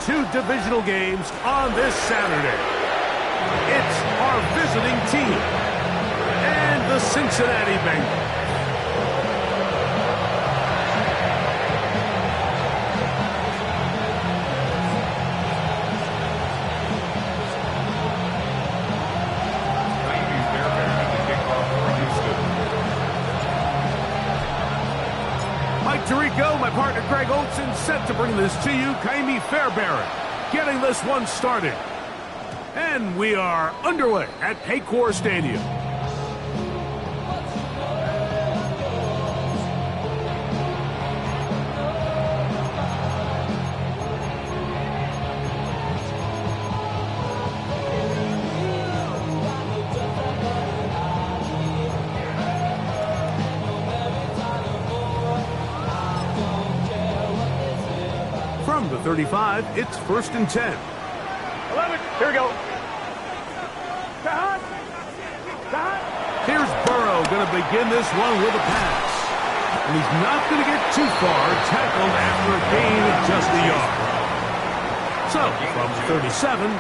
two divisional games on this Saturday. It's our visiting team and the Cincinnati Bengals. Tirico, my partner Greg Olson, set to bring this to you. Kaimi Fairbairn getting this one started. And we are underway at Paycor Stadium. From the 35, it's 1st and 10. 11, here we go. Here's Burrow going to begin this one with a pass. And he's not going to get too far, tackled after a gain of just a yard. So, from the 37,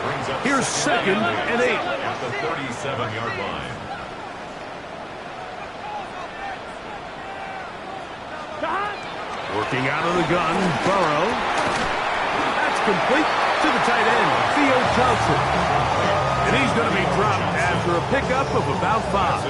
here's 2nd and 8. At the 37-yard line. Working out of the gun, Burrow. Complete to the tight end, Theo Johnson. And he's going to be dropped after a pickup of about 5.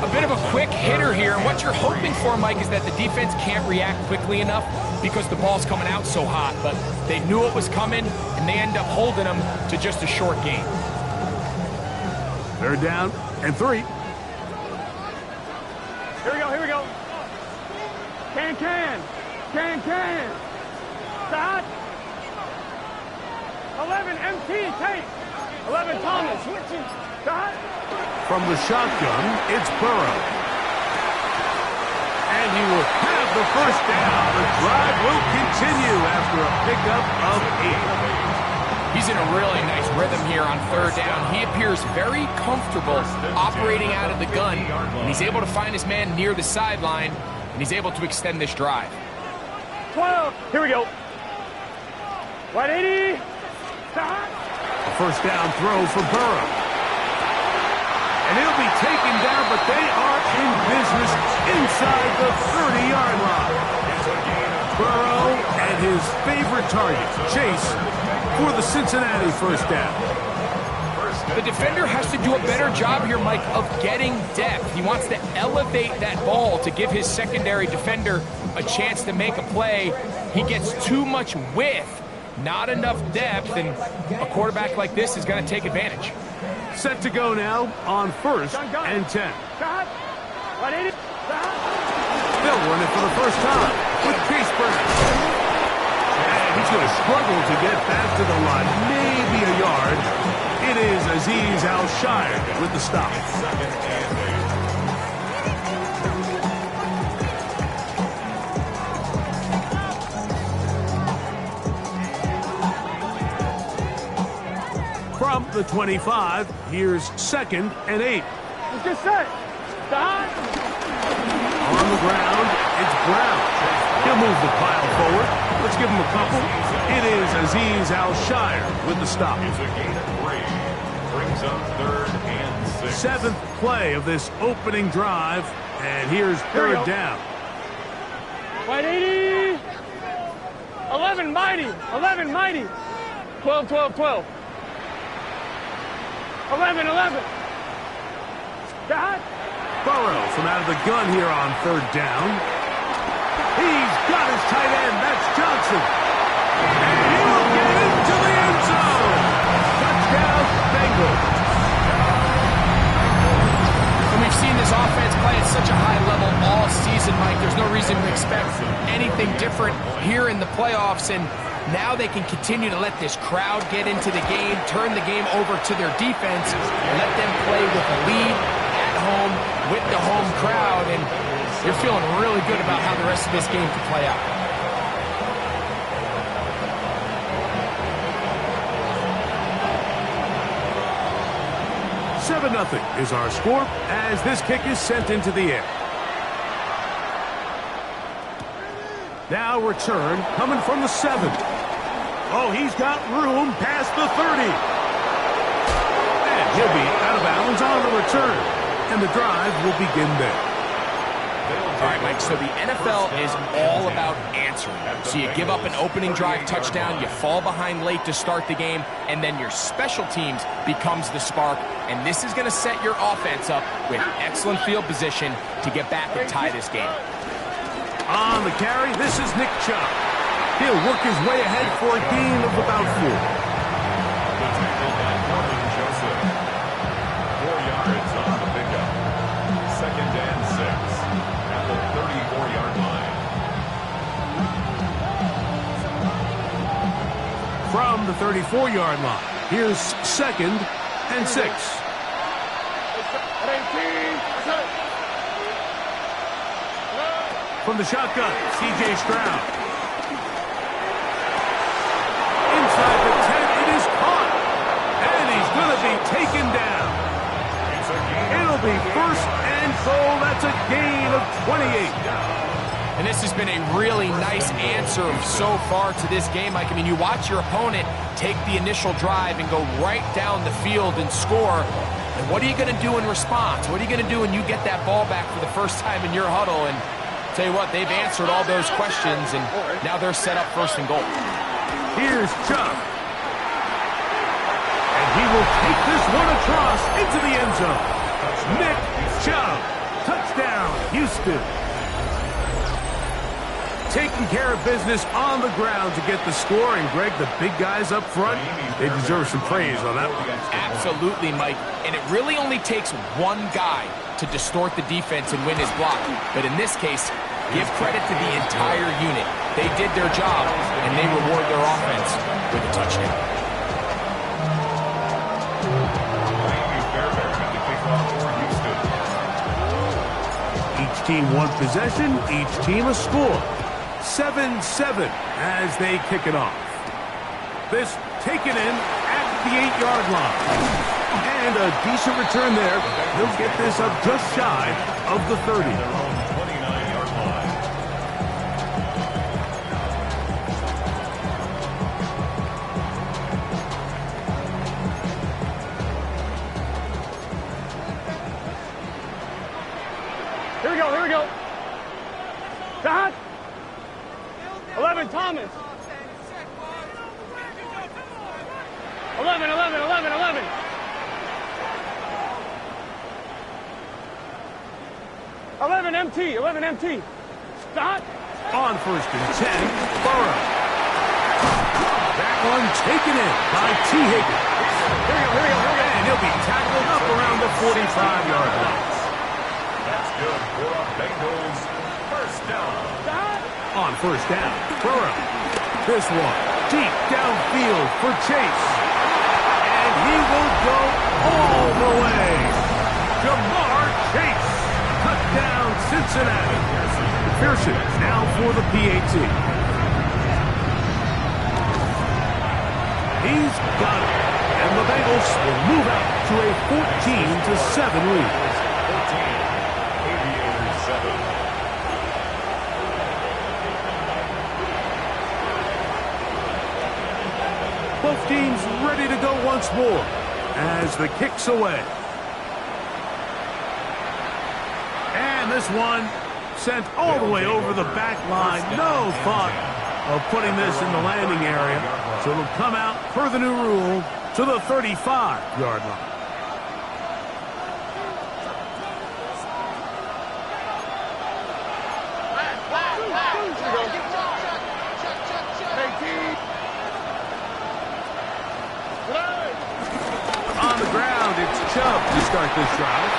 A bit of a quick hitter here, and what you're hoping for, Mike, is that the defense can't react quickly enough because the ball's coming out so hot. But they knew it was coming, and they end up holding them to just a short gain. 3rd down and 3. Here we go, here we go. Can. Stop. 11, MT, take. 11, Thomas. From the shotgun, it's Burrow. And he will have the 1st down. The drive will continue after a pickup of 8. He's in a really nice rhythm here on 3rd down. He appears very comfortable operating out of the gun. And he's able to find his man near the sideline, and he's able to extend this drive. 12, here we go. 180. A 1st down throw for Burrow. And he'll be taken down, but they are in business inside the 30-yard line. Burrow and his favorite target, Chase, for the Cincinnati 1st down. The defender has to do a better job here, Mike, of getting depth. He wants to elevate that ball to give his secondary defender a chance to make a play. He gets too much width. Not enough depth, and a quarterback like this is going to take advantage. Set to go now on 1st and 10. They'll run it for the first time with Case Burnett. And he's going to struggle to get back to the line, maybe a yard. It is Azeez Al-Shire with the stop. From the 25, here's 2nd and 8. Let's get set. Stop. On the ground, it's Brown. He'll move the pile forward. Let's give him a couple. It is Azeez Al-Shire with the stop. It's a gain of 3. Brings up 3rd and 6. 7th play of this opening drive, and here's 3rd down. 180. 11, mighty. 12. 11. Dot. Burrow from out of the gun here on 3rd down. He's got his tight end. That's Johnson. And he will get into the end zone. Touchdown, Bengals. And we've seen this offense play at such a high level all season, Mike. There's no reason to expect anything different here in the playoffs, and now they can continue to let this crowd get into the game, turn the game over to their defense, and let them play with a lead at home with the home crowd, and you're feeling really good about how the rest of this game can play out. Nothing is our score as this kick is sent into the air. Now return coming from the 7. Oh, he's got room past the 30. And he'll be out of bounds on the return. And the drive will begin there. All right, Mike, so the NFL is all about answering. So you give up an opening drive touchdown, you fall behind late to start the game, and then your special teams becomes the spark. And this is going to set your offense up with excellent field position to get back and tie this game. On the carry, this is Nick Chubb. He'll work his way ahead for a gain of about 4. The tackle by Norman Joseph. 4 yards on the pickup. 2nd and 6 at the 34-yard line. From the 34-yard line, here's 2nd and 6. From the shotgun, C.J. Stroud. Inside the 10, it is caught. And he's going to be taken down. It'll be 1st and goal. That's a gain of 28. And this has been a really nice answer so far to this game, Mike. I mean, you watch your opponent take the initial drive and go right down the field and score. And what are you going to do in response? What are you going to do when you get that ball back for the first time in your huddle? And tell you what, they've answered all those questions, and now they're set up 1st and goal. Here's Chubb. And he will take this one across into the end zone. Nick Chubb. Touchdown, Houston. Taking care of business on the ground to get the score. And, Greg, the big guys up front, they deserve some praise on that one. Absolutely, Mike. And it really only takes one guy to distort the defense and win his block. But in this case, give credit to the entire unit. They did their job, and they reward their offense with a touchdown. Each team one possession, each team a score. 7-7 as they kick it off. This taken in at the 8-yard line. And a decent return there. He'll get this up just shy of the 30. Here we go. Dot. 11, Thomas. 11. 11 MT. Dot. On 1st and 10, Burrow. That one taken in by T. Higgins. Here we go. And he'll be tackled up around the 45-yard line. That's good for a Bengals 1st down. Dot. On 1st down, Burrow. This one deep downfield for Chase. And he will go all the way. Jamar Chase. Touchdown, Cincinnati. Pearson now for the PAT. He's got it. And the Bengals will move out to a 14-7 lead. 14, Aviators 7. Both teams ready to go once more as the kick's away. And this one sent all the way over the back line. No thought of putting this in the landing area. So it'll come out, per the new rule, to the 35-yard line. On the ground, it's Chubb to start this drive.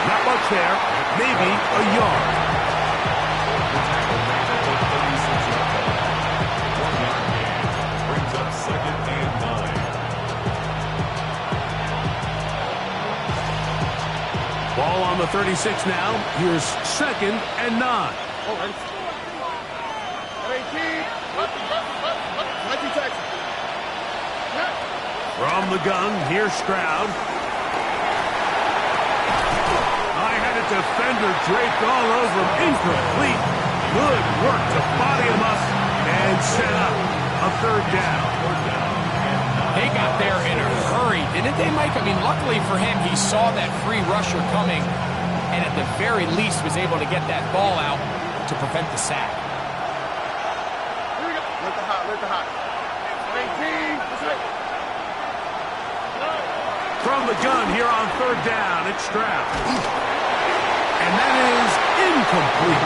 Not much there, maybe a yard. The tackle made at the 36-yard line. 1-yard gain brings up 2nd and 9. Ball on the 36 now. Here's 2nd and 9. From the gun, here's Stroud. I had a defender draped all over him. Incomplete. Good work to body him up and set up. a third down. They got there in a hurry, didn't they, Mike? I mean, luckily for him, he saw that free rusher coming and at the very least was able to get that ball out to prevent the sack. Here we go. Let the hot. 18. From the gun here on third down, it's Stroud. And that is incomplete.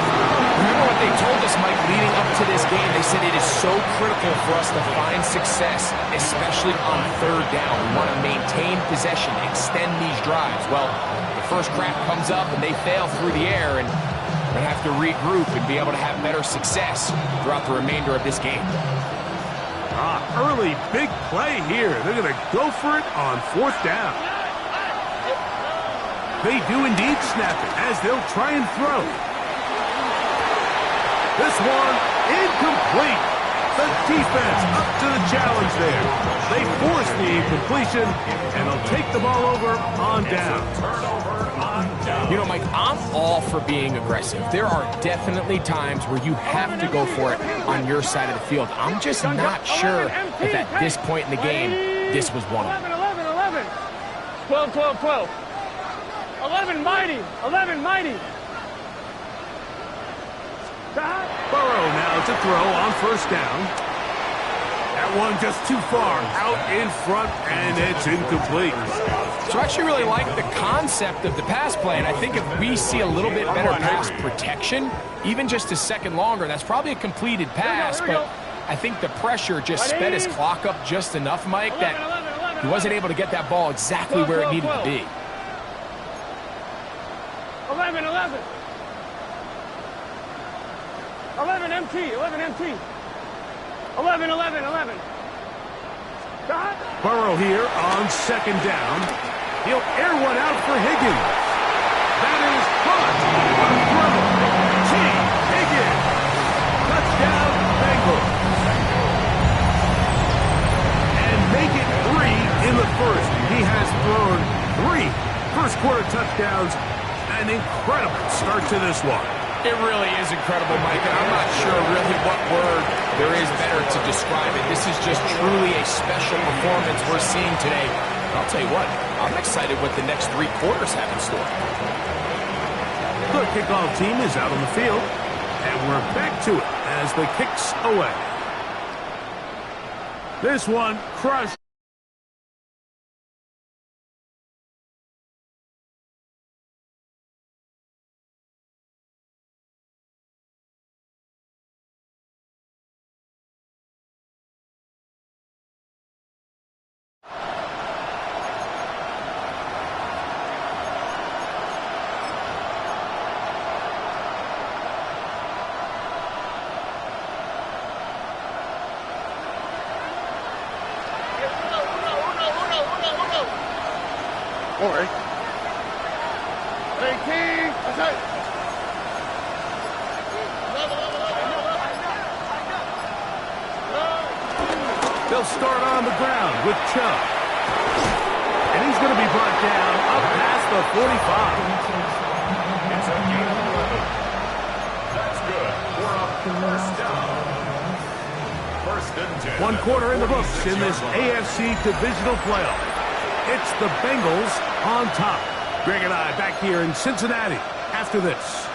Remember what they told us, Mike, leading up to this game? They said it is so critical for us to find success, especially on third down. We want to maintain possession, extend these drives. Well, the first crack comes up and they fail through the air, and we're going to have to regroup and be able to have better success throughout the remainder of this game. Early big play here. They're going to go for it on fourth down. They do indeed snap it as they'll try and throw. This one incomplete. The defense up to the challenge there. They force the incompletion, and they'll take the ball over on down. You know, Mike, I'm all for being aggressive. There are definitely times where you have to go for it on your side of the field. I'm just not sure if at this point in the game, this was one of them. 11. 12. 11 mighty. Burrow now to throw on first down. That one just too far out in front, and it's incomplete. So I actually really like the concept of the pass play, and I think if we see a little bit better pass protection, even just a second longer, that's probably a completed pass, but I think the pressure just sped his clock up just enough, Mike, that he wasn't able to get that ball exactly where it needed to be. 11. 11 MT. 11. Burrow here on second down. He'll air one out for Higgins. That is caught. A throw. T. Higgins. Touchdown, Bengals. And make it 3 in the first. He has thrown 3 first-quarter touchdowns. An incredible start to this one. It really is incredible, Mike, and I'm not sure really what word there is better to describe it. This is just truly a special performance we're seeing today. And I'll tell you what, I'm excited what the next 3 quarters have in store. The kickoff team is out on the field, and we're back to it as the kicks away. This one crushed. All right. 18. That's it. They'll start on the ground with Chubb. And he's going to be brought down up past the 45. It's a gain of 11. That's good. We're up first down. First and 10. 1 quarter in the books in this AFC divisional playoff. It's the Bengals on top. Greg and I back here in Cincinnati after this.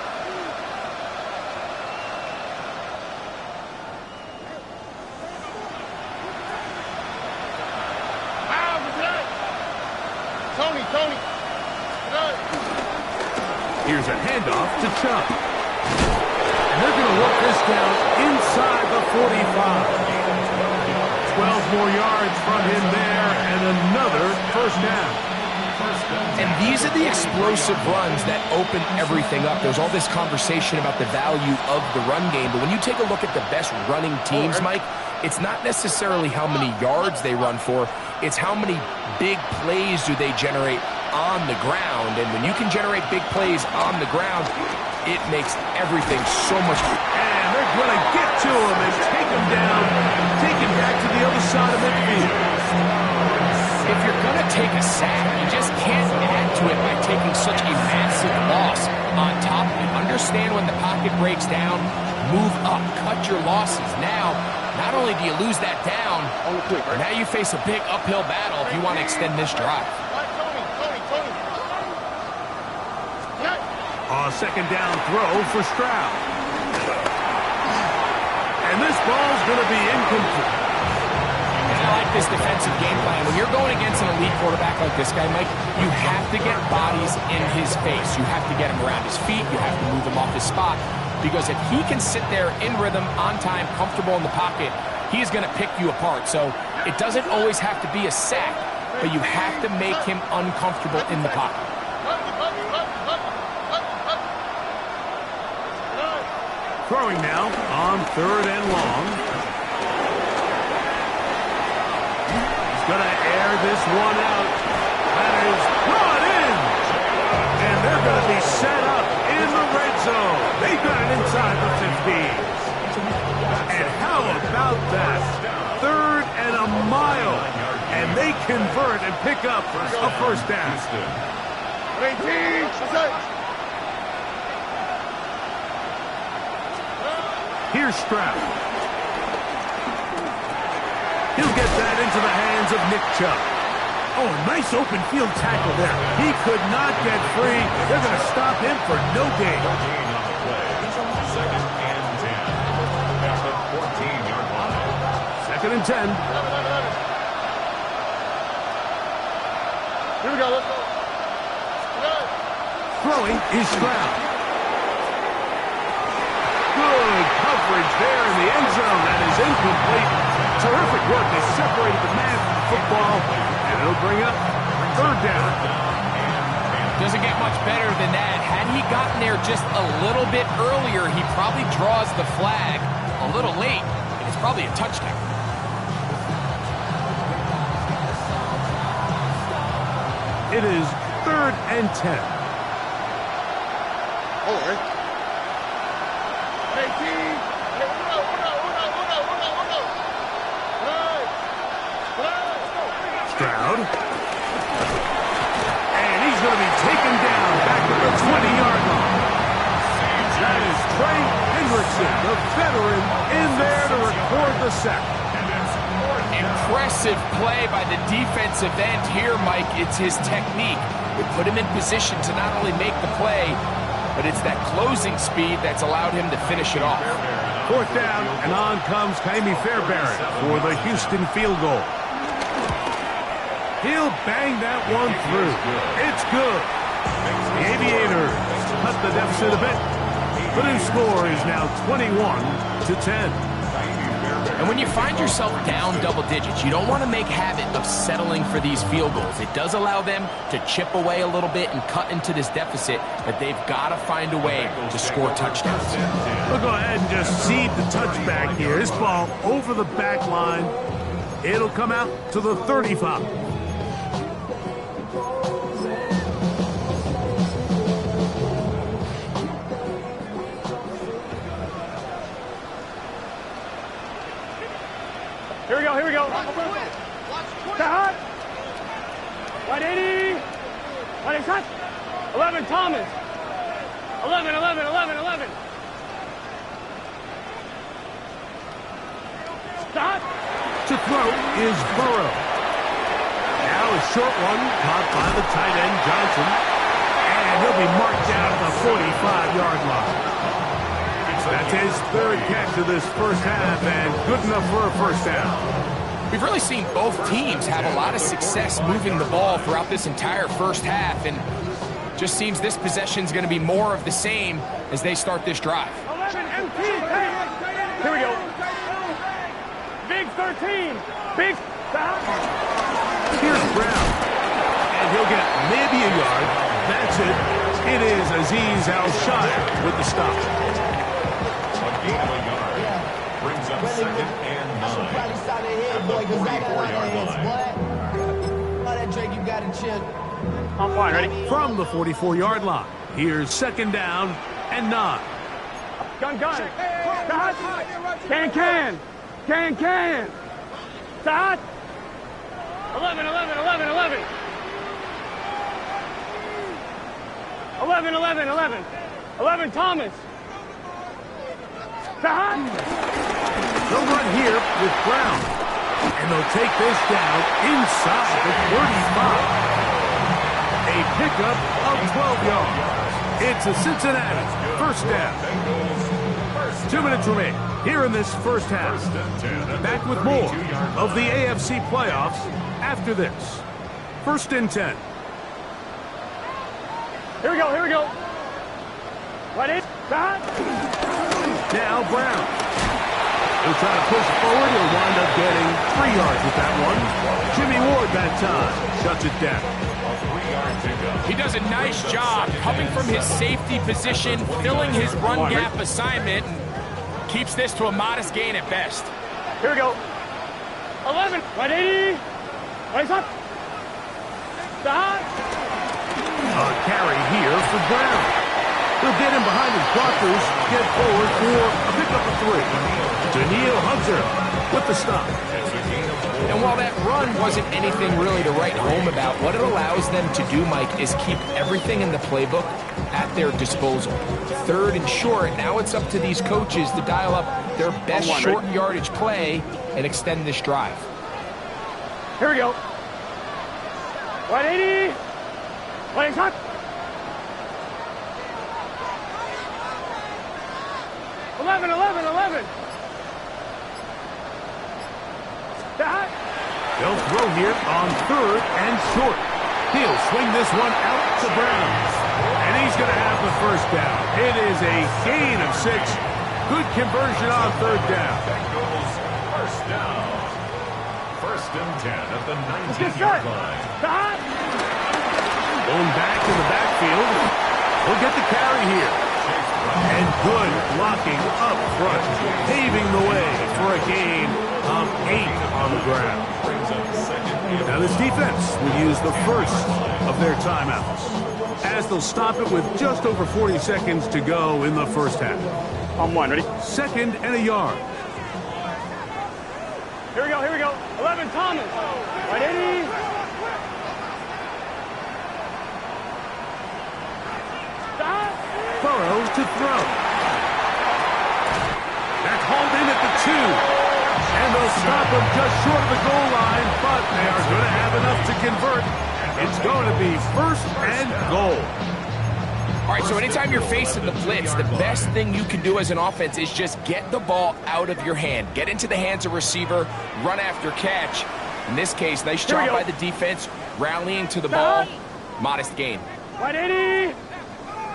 Tony. Here's a handoff to Chubb. And they're going to work this down inside the 45. 12 more yards from him there, and another first down. And these are the explosive runs that open everything up. There's all this conversation about the value of the run game, but when you take a look at the best running teams, Mike, it's not necessarily how many yards they run for, it's how many big plays do they generate on the ground. And when you can generate big plays on the ground, it makes everything so much better. And they're going to get to him and take him down, take him back to the other side of midfield. If you're going to take a sack, you just can't add to it by taking such a massive loss on top of it. Understand when the pocket breaks down, move up, cut your losses. Now, not only do you lose that down, On the quick, right? now you face a big uphill battle if you want to extend this drive. Tony. A second down throw for Stroud. And this ball's going to be incomplete. And I like this defensive game plan. When you're going against an elite quarterback like this guy, Mike, you have to get bodies in his face. You have to get him around his feet. You have to move him off his spot. Because if he can sit there in rhythm, on time, comfortable in the pocket, he's going to pick you apart. So it doesn't always have to be a sack, but you have to make him uncomfortable in the pocket. Throwing now on 3rd and long. He's going to air this one out. That is brought in. And they're going to be set up in the red zone. They got it inside the 15. And how about that? 3rd and a mile. And they convert and pick up a first down. 18. Here's Stroud. He'll get that into the hands of Nick Chubb. Oh, a nice open field tackle there. He could not get free. They're going to stop him for no gain. Second and 10. At the 14-yard line. Second and 10. Here we go, let's go. Throwing is Stroud. Good coverage there in the end zone. That is incomplete. Terrific work. They separated the man from the football, and it'll bring up 3rd down. Doesn't get much better than that. Had he gotten there just a little bit earlier, he probably draws the flag a little late, and it's probably a touchdown. It is 3rd and 10. Hold on, right? 18. Stroud. And he's going to be taken down back at the 20-yard line. That is Trey Hendrickson, the veteran, in there to record the sack. Impressive play by the defensive end here, Mike. It's his technique. It put him in position to not only make the play, but it's that closing speed that's allowed him to finish it off. 4th down, and on comes Kaimi Fairbairn for the Houston field goal. He'll bang that one through. It's good. The Aviators cut the deficit a bit. The new score is now 21-10. And when you find yourself down double digits, you don't want to make habit of settling for these field goals. It does allow them to chip away a little bit and cut into this deficit, but they've got to find a way to score touchdowns. We'll go ahead and just seed the touchback here. This ball over the back line. It'll come out to the 35. Here we go. Hot. 180. 180 shot. 11 Thomas. 11. Stop. To throw is Burrow. Now a short one caught by the tight end Johnson. And he'll be marked down at the 45-yard line. That's his 3rd catch of this first half, and good enough for a first down. We've really seen both teams have a lot of success moving the ball throughout this entire first half, and just seems this possession is going to be more of the same as they start this drive. 11 MP. Here we go. Big 13. Big stop. Here's Brown, and he'll get maybe a yard. That's it. It is Azeez Al-Shire with the stop. Gain of a yard. Brings up 2nd and 9. At the 44-yard line. I'm fine, ready? From the 44-yard line, here's 2nd down and 9. Gun. Stop. Can. Stop. 11. 11 Thomas. Stop. They'll run here with Brown. And they'll take this down inside the 35. A pickup of 12 yards. It's a Cincinnati first down. 2 minutes remain here in this first half. Back with more of the AFC playoffs after this. 1st and 10. Here we go, here we go. Right in, back. Now Brown. He'll try to push forward. He'll wind up getting 3 yards with that one. Jimmy Ward that time shuts it down. He does a nice job coming from his safety position, filling his run gap assignment, and keeps this to a modest gain at best. Here we go. 11, right 80. Right up. Back. A carry here for Brown. He'll get him behind his blockers, get forward for a pickup of 3. Daniil Hunter with the stop. And while that run wasn't anything really to write home about, what it allows them to do, Mike, is keep everything in the playbook at their disposal. 3rd and short, now it's up to these coaches to dial up their best short yardage play and extend this drive. Here we go. Right 80. Right shot. Eleven. Back. They'll throw here on 3rd and short. He'll swing this one out to Brown. And he's going to have the first down. It is a gain of 6. Good conversion on 3rd down. Bengals first down. 1st and 10 at the 19-yard line. Back. Going back in the backfield. He'll get the carry here. And good blocking up front, paving the way for a gain of 8 on the ground. Now this defense will use the first of their timeouts, as they'll stop it with just over 40 seconds to go in the first half. On 1, ready? 2nd and a yard. Here we go. 11, Thomas. Right 80. Back. Burrow to throw. That's hauled in at the 2. And they'll stop him just short of the goal line, but they are going to have enough to convert. It's going to be 1st and goal. All right, so anytime you're facing the blitz, the best thing you can do as an offense is just get the ball out of your hand. Get into the hands of receiver, run after catch. In this case, nice job by the defense, rallying to the ball. Modest gain. Right 80.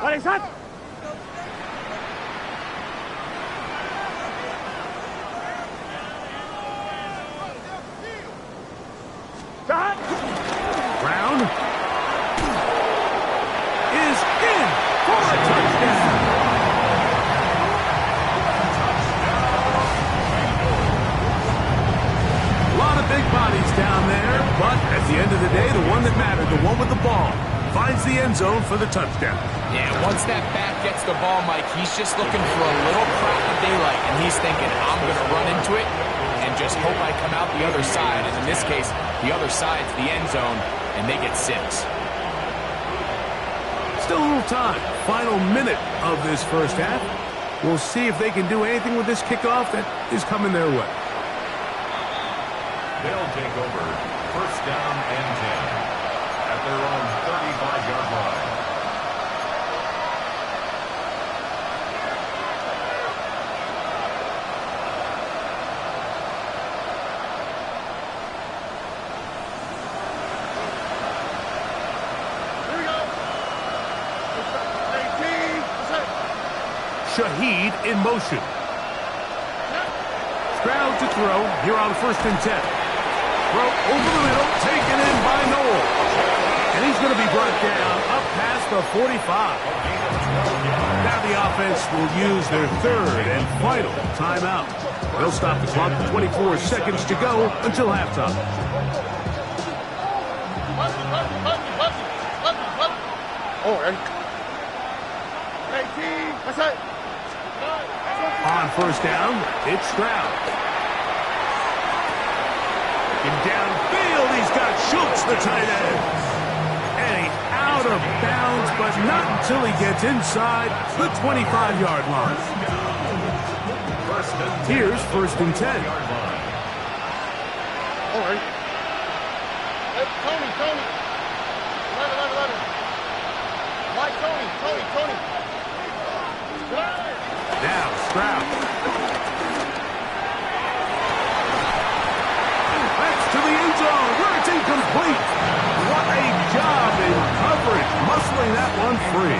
Right shot. Back. Brown is in for a touchdown. A lot of big bodies down there, but at the end of the day, the one that mattered, the one with the ball, finds the end zone for the touchdown. Yeah, once that back gets the ball, Mike, he's just looking for a little crack of daylight, and he's thinking, I'm going to run into it and just hope I come out the other side. And in this case, the other side's the end zone, and they get 6. Still a little time. Final minute of this first half. We'll see if they can do anything with this kickoff that is coming their way. They'll take over 1st down and 10 at their own 35-yard line. Shaheed in motion. Stroud to throw here on 1st and 10. Throw over the middle, taken in by Noel. And he's going to be brought down up past the 45. Now the offense will use their 3rd and final timeout. They'll stop the clock with 24 seconds to go until halftime. That's it. On 1st down, it's Stroud. And downfield, he's got Schultz, the tight end. And he's out of bounds, but not until he gets inside the 25-yard line. Here's first and 10. All right. Hey, Tony. Let him. Mike, Tony. Now Stroud. That's to the end zone where it's incomplete. What a job in coverage, muscling that one free.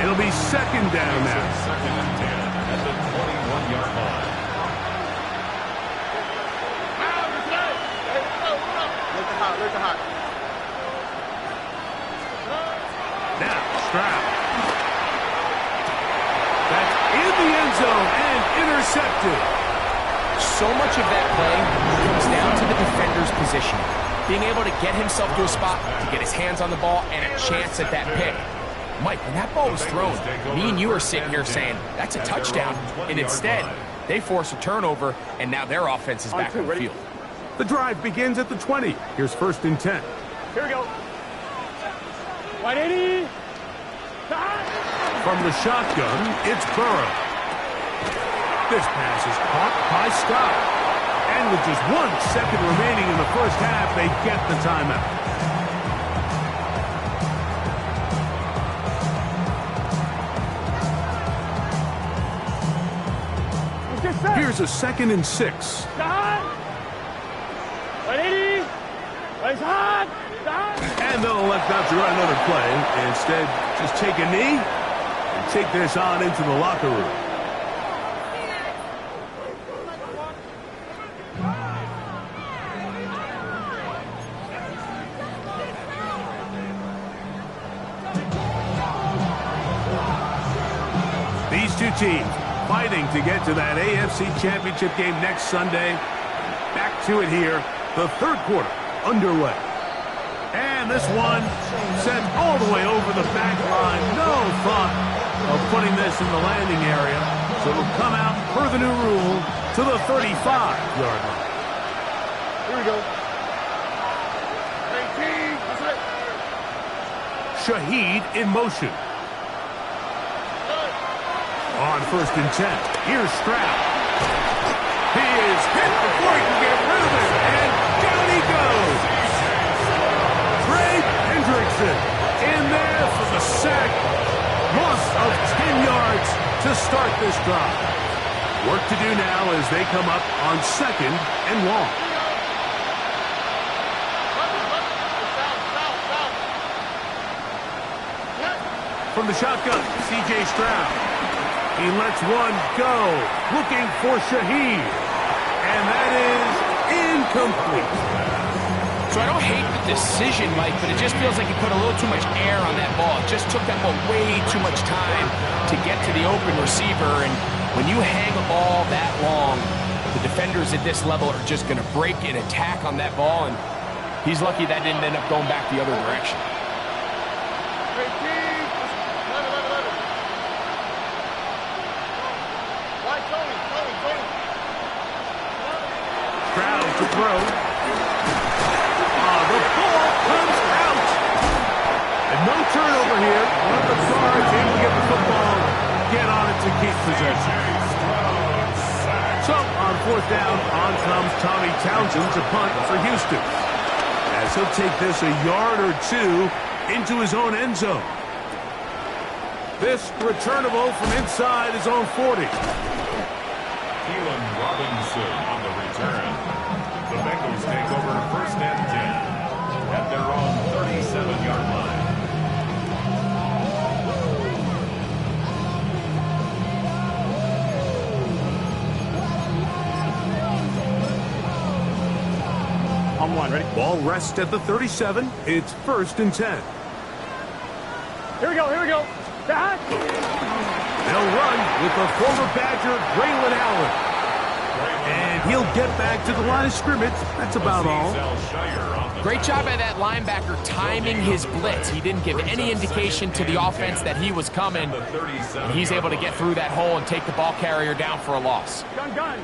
It'll be second down now. Second and 10 at the 21-yard line. Let the hot. Now Stroud. That's in the end zone and intercepted. So much of that play comes down to the defender's position. Being able to get himself to a spot, to get his hands on the ball, and a chance at that pick. Mike, when that ball was thrown, me and you are sitting here saying, that's a touchdown. And instead, they force a turnover, and now their offense is back on the field. The drive begins at the 20. Here's first and 10. Here we go. 180. From the shotgun, it's Burrow. This pass is caught by Scott. And with just 1 second remaining in the first half, they get the timeout. Here's a second and 6. 180. And they'll elect not to run another play. Instead, just take a knee and take this on into the locker room. These two teams fighting to get to that AFC Championship game next Sunday. Back to it here. The third quarter underway. And this one sent all the way over the back line. No thought of putting this in the landing area. So it'll come out per the new rule to the 35-yard line. Here we go. 18. That's it. Shaheed in motion. On first and 10, here's Stroud. He is hit before he can get rid of it, and down he goes. Trey Hendrickson in there for the sack. Loss of 10 yards to start this drive. Work to do now as they come up on second and long. From the shotgun, C.J. Stroud. He lets one go, looking for Shaheed. And that is incomplete. So I don't hate the decision, Mike, but it just feels like he put a little too much air on that ball. It just took that ball way too much time to get to the open receiver. And when you hang a ball that long, the defenders at this level are just going to break and attack on that ball. And he's lucky that didn't end up going back the other direction. Stroud to throw. The ball comes out. And no turnover here. One of the guards able to get the football, get on it to keep possession. So on fourth down, on comes Tommy Townsend to punt for Houston. As he'll take this a yard or two into his own end zone. This returnable from inside his own 40. Keelan Robinson on the return. The Bengals take over first and 10 at their own 37-yard line. On one, ready? Ball rests at the 37. It's first and 10. Here we go. Back. They'll run with the former Badger, Braylon Allen. And he'll get back to the line of scrimmage. That's about all. Great job by that linebacker timing his blitz. He didn't give any indication to the offense that he was coming. And he's able to get through that hole and take the ball carrier down for a loss. Gun.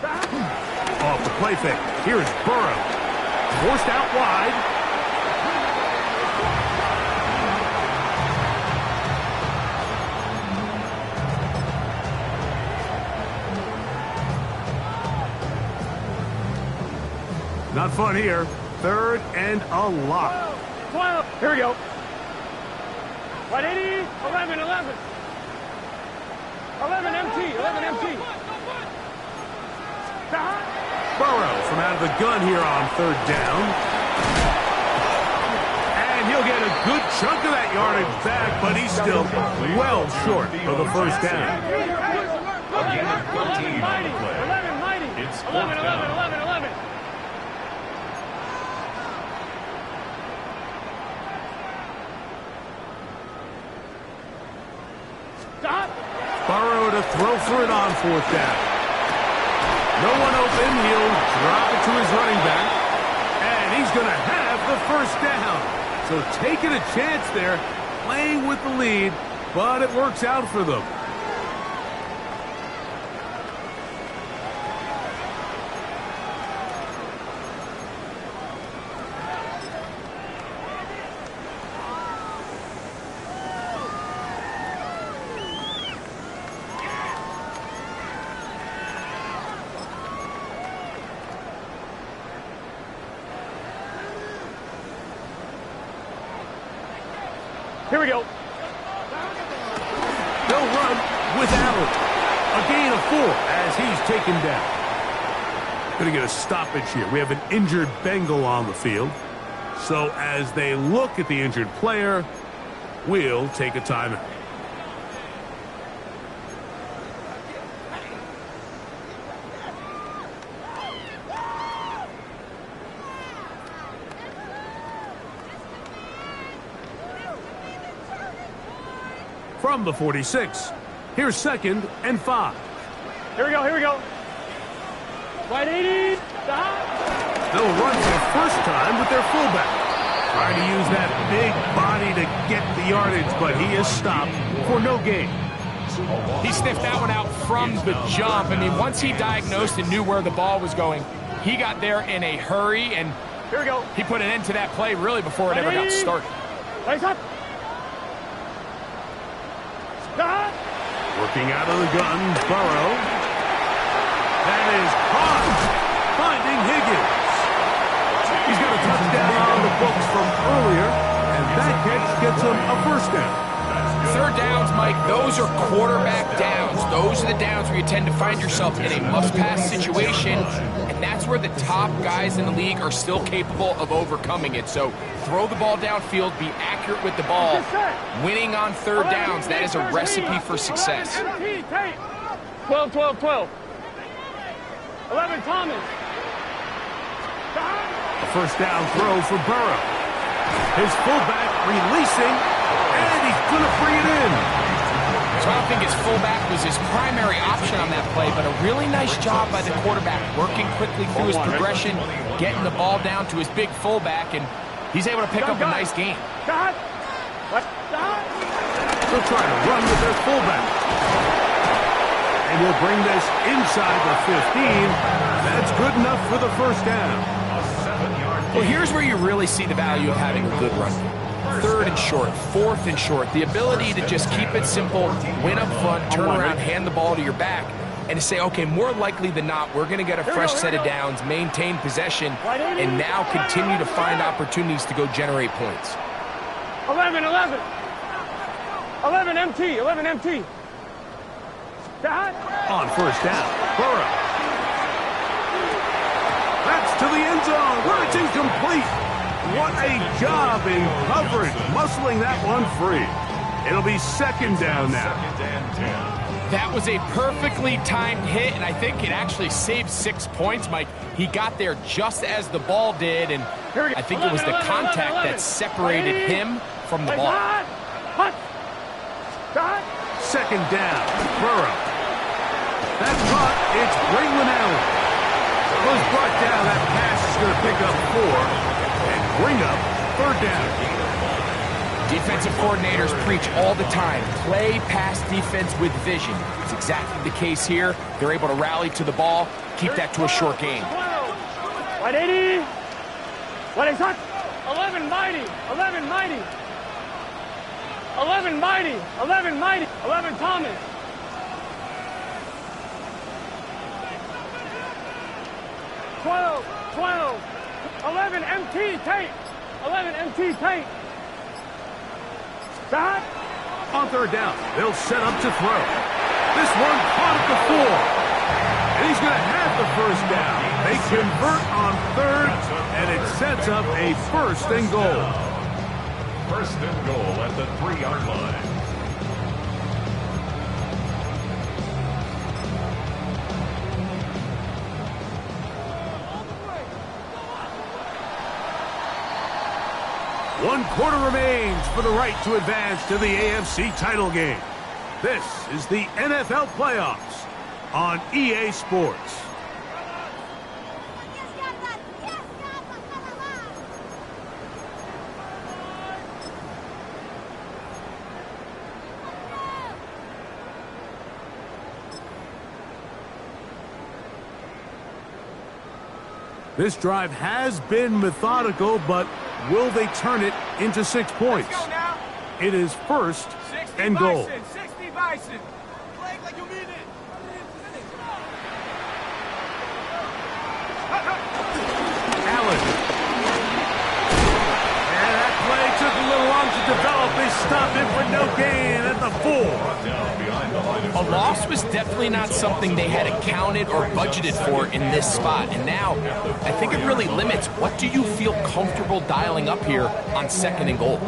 Back. Off the play fake. Here's Burrow. Forced out wide. fun here. 3rd and a lot. 12. Here we go. 180. 11. 11. 11 MT. 11 MT. Burrow from out of the gun here on 3rd down. And he'll get a good chunk of that yardage back, but he's still well short of the 1st down. A gain of 13 on the play. 11 mighty. It's 11, 4th 11, down. 11, 11. Stop. Burrow to throw for it on 4th down. No one open. He'll drop it to his running back. And he's going to have the 1st down. So taking a chance there, playing with the lead, but it works out for them. Here we go. They'll run with Allen. A gain of 4 as he's taken down. Going to get a stoppage here. We have an injured Bengal on the field. So as they look at the injured player, we'll take a timeout. From the 46, here's 2nd and 5. Here we go. Here we go. 180. Stop. They'll run for the 1st time with their fullback. Trying to use that big body to get the yardage, but he is stopped for no gain. He sniffed that one out from the jump. I mean, once he diagnosed and knew where the ball was going, he got there in a hurry, and Here we go. he put an end to that play really before it ever got started. Lights up. Stop. Working out of the gun, Burrow. That is caught. Finding Higgins. He's got a touchdown on the books from earlier, and that catch gets him a 1st down. 3rd downs, Mike, those are quarterback downs. Those are the downs where you tend to find yourself in a must-pass situation, and that's where the top guys in the league are still capable of overcoming it. So throw the ball downfield, be accurate with the ball. Winning on 3rd downs, that is a recipe for success. 12, 12, 12. 11, Thomas. A 1st down throw for Burrow. His fullback releasing, and he's going to bring it in. So I don't think his fullback was his primary option on that play, but a really nice job by the quarterback, working quickly through his progression, getting the ball down to his big fullback, and he's able to pick up a nice gain. Stop. What? Stop. They'll try to run with their fullback. And we'll bring this inside the 15. That's good enough for the 1st down. Well, here's where you really see the value of having a good run. 3rd and short, 4th and short. The ability to just keep it simple, win up front, turn around, hand the ball to your back, and to say, okay, more likely than not, we're going to get a fresh set of downs, maintain possession, and now continue to find opportunities to go generate points. 11, 11. 11 MT. 11 MT. Stop. On 1st down, Burrow. That's to the end zone, where it's incomplete. What a job in coverage, muscling that one free. It'll be 2nd down now. 2nd and 10. That was a perfectly timed hit, and I think it actually saved 6 points, Mike. He got there just as the ball did, and I think it was the contact that separated him from the ball. Hut. Stop. 2nd down, Burrow. That's caught. It's Braylon Allen. Was brought down. That pass is going to pick up 4 and bring up 3rd down. Defensive coordinators preach all the time, play pass defense with vision. It's exactly the case here. They're able to rally to the ball, keep that to a short game. 180. What is that? 11 mighty. 11 mighty. 11 mighty. 11 mighty. 11 Thomas. 12. 12. 11 MT tape. 11 MT tape. Stop. On third down, they'll set up to throw. This one caught at the 4. And he's going to have the first down. They convert on third, and it sets up a first and goal. First and goal at the 3-yard line. One quarter remains for the right to advance to the AFC title game. This is the NFL playoffs on EA Sports. This drive has been methodical, but will they turn it into 6 points? Let's go now. It is first 60 and goal. Bison, 60 Bison. Play like you mean it. Allen. And that play took a little long to develop. They stopped it for no gain at the 4. Down behind the line of A loss was definitely not something they had accounted or budgeted for in this spot. And now, I think it really limits what do you feel comfortable dialing up here on second and goal.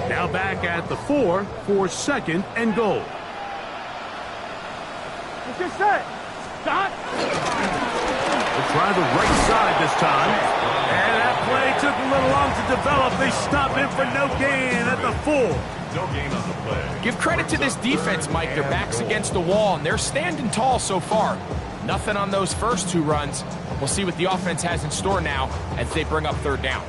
Now back at the 4 for second and goal. What's your set? Stop. They'll try the right side this time. And that play took a little long to develop. They stop it for no gain at the 4. no gain on the play. Give credit to this defense, Mike. Their back's against the wall, and they're standing tall so far. Nothing on those first 2 runs. We'll see what the offense has in store now as they bring up third down.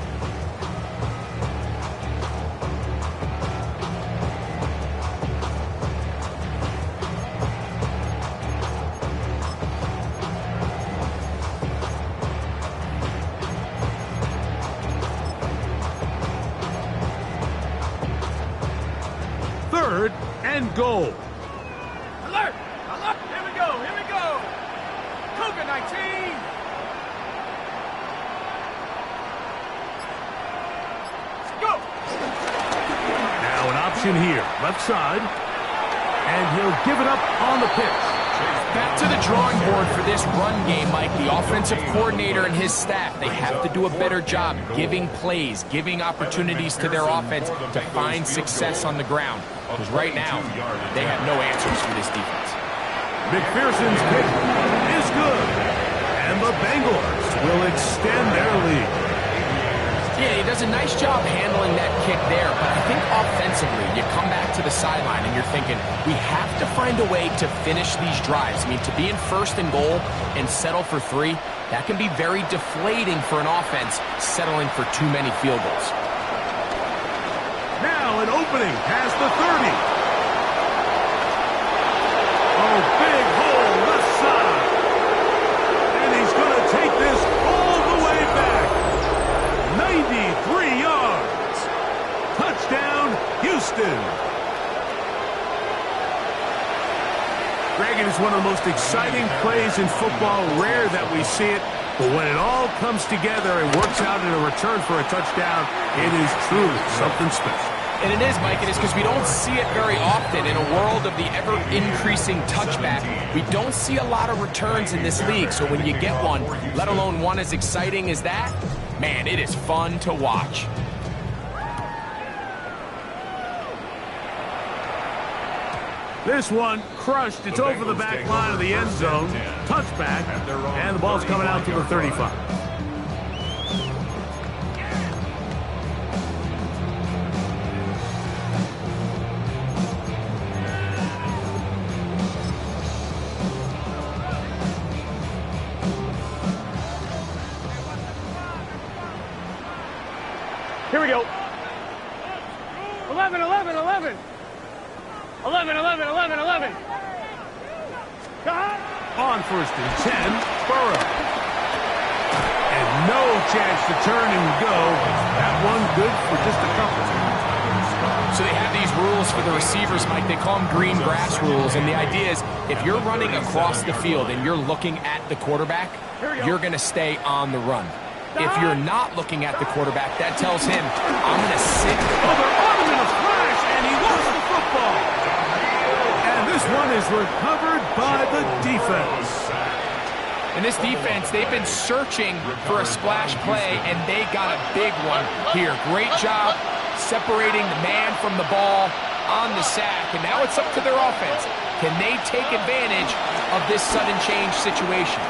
Third and goal. Alert! Alert! Here we go! Here we go! Cougar 19! Let's go! Now an option here, left side. And he'll give it up on the pitch. Back to the drawing board for this run game, Mike. The offensive coordinator and his staff, they have to do a better job giving plays, giving opportunities to their offense to find success on the ground. Because right now, they have no answers for this defense. McPherson's kick is good. And the Bengals will extend their lead. Yeah, he does a nice job handling that kick there, but I think offensively, you come back to the sideline and you're thinking, we have to find a way to finish these drives. I mean, to be in first and goal and settle for 3, that can be very deflating for an offense settling for too many field goals. Now an opening past the 30. Oh, big hole left side. And he's going to take this all the way back. 93 yards. Touchdown, Houston. Greg, it is one of the most exciting plays in football. Rare that we see it. But when it all comes together and works out in a return for a touchdown, it is truly something special. And it is, Mike, it is because we don't see it very often in a world of the ever-increasing touchback. We don't see a lot of returns in this league, so when you get one, let alone one as exciting as that, man, it is fun to watch. This one crushed. It's over the back line of the end zone. Touchback, and the ball's coming out to the 35. Here we go. 11, 11, 11. 11, 11, 11, 11. On first and 10, Burrow. And no chance to turn and go. That one good for just a couple. So they have these rules for the receivers, Mike. They call them green grass rules. And the idea is if you're running across the field and you're looking at the quarterback, you're going to stay on the run. If you're not looking at the quarterback, that tells him, I'm going to sit. Oh, they're on him in a flash, and he lost the football. And this one is recovered by the defense. And this defense, they've been searching for a splash play, and they got a big one here. Great job separating the man from the ball on the sack. And now it's up to their offense. Can they take advantage of this sudden change situation?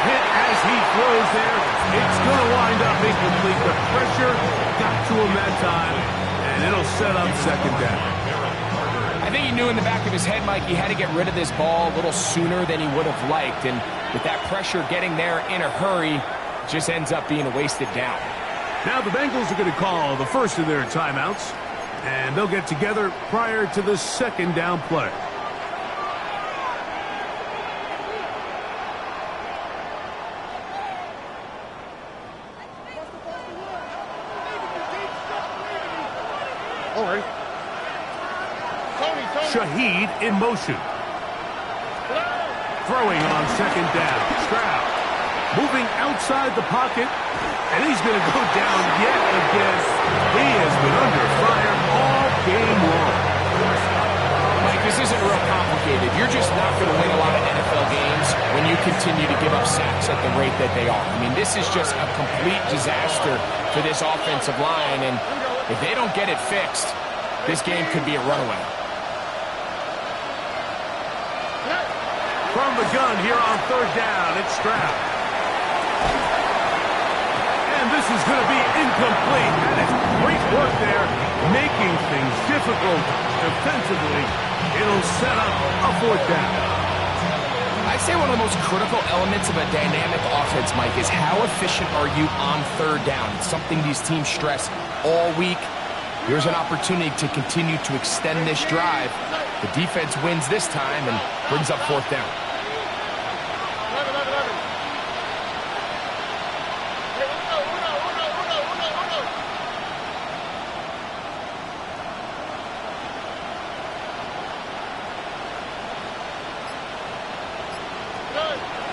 Hit as he throws there. It's going to wind up incomplete. The pressure got to him that time, and it'll set up second down. I think he knew in the back of his head, Mike, he had to get rid of this ball a little sooner than he would have liked. And with that pressure getting there in a hurry, it just ends up being a wasted down. Now the Bengals are going to call the first of their timeouts, and they'll get together prior to the second down play. Shaheed in motion. Throwing on second down. Stroud moving outside the pocket, and he's going to go down yet again. He has been under fire all game long. Mike, this isn't real complicated. You're just not going to win a lot of NFL games when you continue to give up sacks at the rate that they are. I mean, this is just a complete disaster for this offensive line, and if they don't get it fixed, this game could be a runaway. From the gun here on third down, it's Stroud. And this is going to be incomplete. That is great work there, making things difficult defensively. It'll set up a fourth down. I'd say one of the most critical elements of a dynamic offense, Mike, is how efficient are you on third down? It's something these teams stress all week. Here's an opportunity to continue to extend this drive. The defense wins this time and brings up fourth down.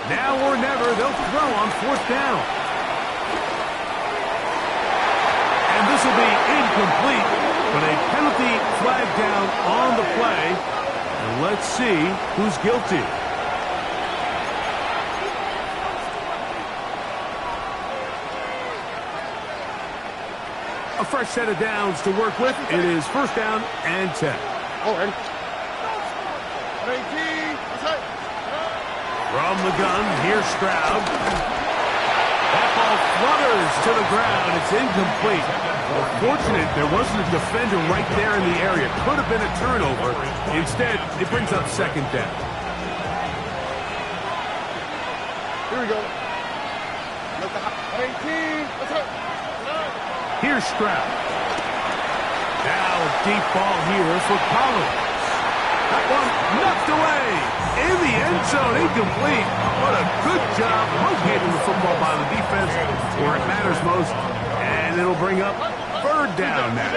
Now or never, they'll throw on fourth down. And this will be incomplete, but a penalty flag down on the play. And let's see who's guilty. A fresh set of downs to work with. It is first down and 10. From the gun, here's Stroud. That ball flutters to the ground. It's incomplete. Well, fortunate there wasn't a defender right there in the area. Could have been a turnover. Instead, it brings up second down. Here we go. Here's Stroud. Now a deep ball here for Collins. That one knocked away. In the end zone, incomplete. What a good job locating the football by the defense where it matters most. And it'll bring up third down now.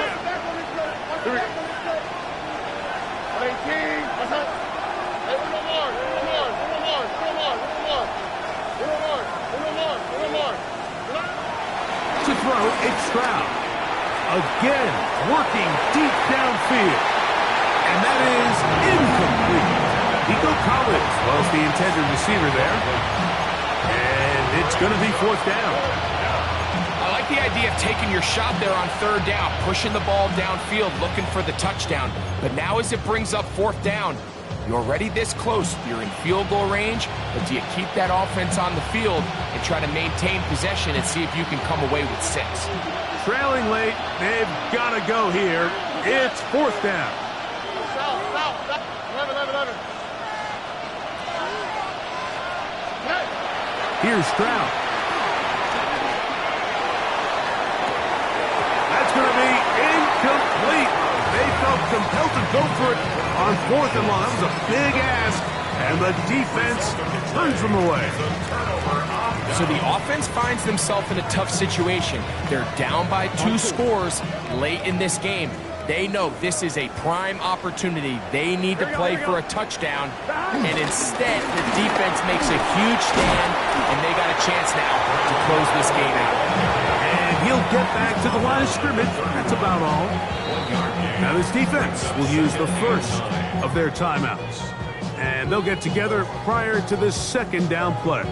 To throw, it's Stroud. Again, working deep downfield. And that is incomplete. Nico Collins was the intended receiver there. And it's going to be fourth down. I like the idea of taking your shot there on third down, pushing the ball downfield, looking for the touchdown. But now as it brings up fourth down, you're already this close. You're in field goal range, but do you keep that offense on the field and try to maintain possession and see if you can come away with 6? Trailing late, they've got to go here. It's fourth down. Here's Stroud. That's going to be incomplete. They felt compelled to go for it on fourth and long. That was a big ask, And the defense turns them away. So the offense finds themselves in a tough situation. They're down by 2 scores late in this game. They know this is a prime opportunity. They need to play for a touchdown, and instead the defense makes a huge stand, and they got a chance now to close this game out. And he'll get back to the line of scrimmage. That's about all. Now this defense will use the first of their timeouts, and they'll get together prior to this second down play.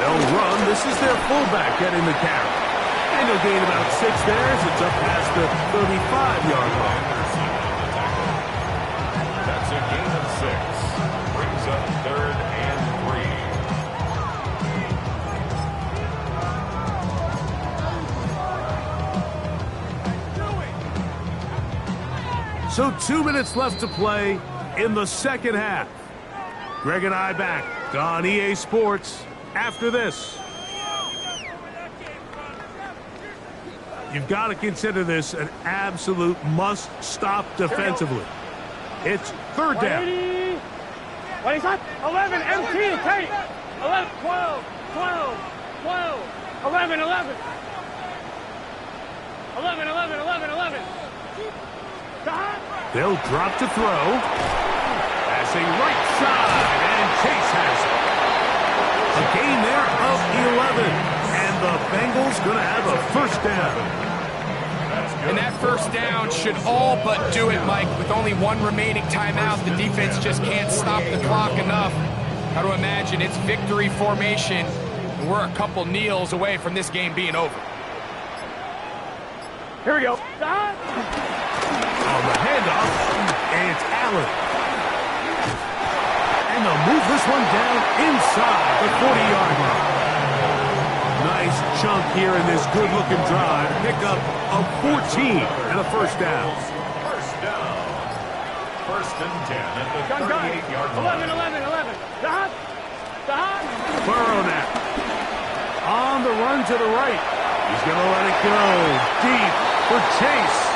They'll run. This is their fullback getting the carry. And they'll gain about 6 there as it's up past the 35-yard line. That's a gain of 6. Brings up 3rd and 3. So 2 minutes left to play in the second half. Greg and I back on EA Sports after this. You've got to consider this an absolute must-stop defensively. It's 3rd down. What is that? 11, MT, take 11, 12, 12, 12, 11, 11. 11, 11, 11, 11. They'll drop to throw. Passing right side, and Chase has it. A gain there of 11. And the Bengals going to have a first down. And that first down should all but do it, Mike. With only 1 remaining timeout, the defense just can't stop the clock enough. Got to imagine it's victory formation. And we're a couple kneels away from this game being over. Here we go. On the handoff, it's Allen. And they'll move this one down inside the 40-yard line. Nice chunk here in this good-looking drive. Pick up a 14 and a first down. First down. 1st and 10 at the 38-yard line. 11, 11, 11. Burrow now. On the run to the right. He's going to let it go deep for Chase.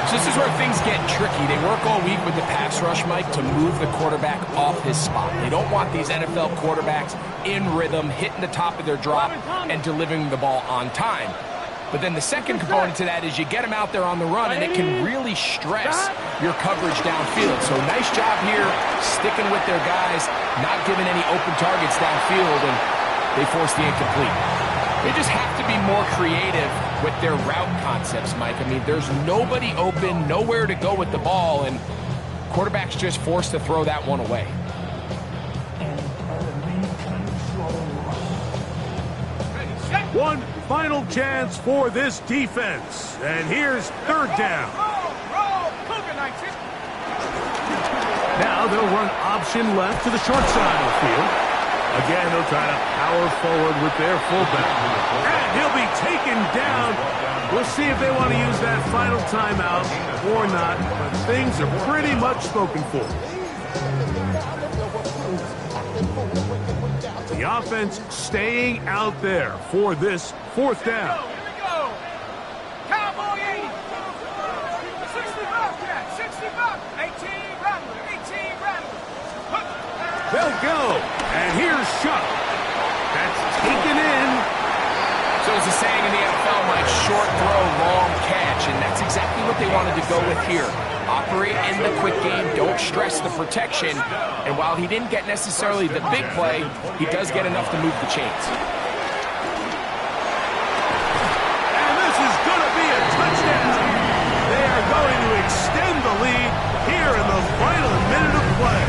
So this is where things get tricky. They work all week with the pass rush, Mike, to move the quarterback off his spot. They don't want these NFL quarterbacks in rhythm, hitting the top of their drop, and delivering the ball on time. But then the second component to that is you get them out there on the run, and it can really stress your coverage downfield. So nice job here sticking with their guys, not giving any open targets downfield, and they force the incomplete. They just have to be more creative with their route concepts, Mike. I mean, there's nobody open, nowhere to go with the ball, and quarterback's just forced to throw that one away. One final chance for this defense. And here's 3rd down. Now they'll run option left to the short side of the field. Again, they'll try to power forward with their fullback. And he'll be taken down. We'll see if they want to use that final timeout or not, but things are pretty much spoken for. The offense staying out there for this 4th down. Here we go. Cowboy 80. 65, yeah, 65. 18 Rattler, 18 Rattler. They'll go. And here's Shuck. That's taken in. So as the saying in the NFL, Mike, short throw, long catch, and that's exactly what they wanted to go with here. Operate in the quick game, don't stress the protection, and while he didn't get necessarily the big play, he does get enough to move the chains. And this is going to be a touchdown. They are going to extend the lead here in the final minute of play.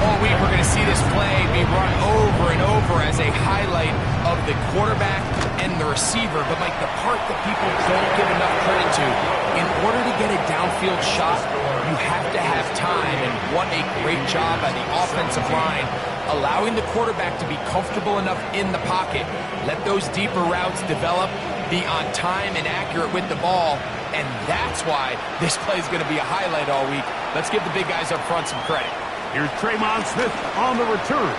All week we're going to see this play be run over and over as a highlight the quarterback and the receiver, but like the part that people don't give enough credit to, in order to get a downfield shot, you have to have time, and what a great job by the offensive line, allowing the quarterback to be comfortable enough in the pocket, let those deeper routes develop, be on time and accurate with the ball, and that's why this play is going to be a highlight all week. Let's give the big guys up front some credit. Here's Tremont Smith on the return.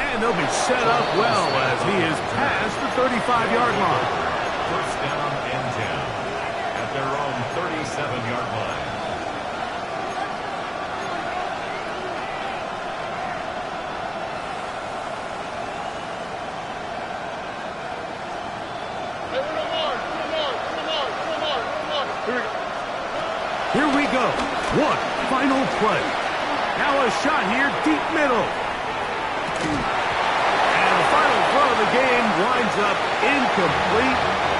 And they'll be set up well as he is past the 35-yard line. First down and 10 at their own 37-yard line. Here we go. One final play. Now a shot here, deep middle. And the final throw of the game winds up incomplete.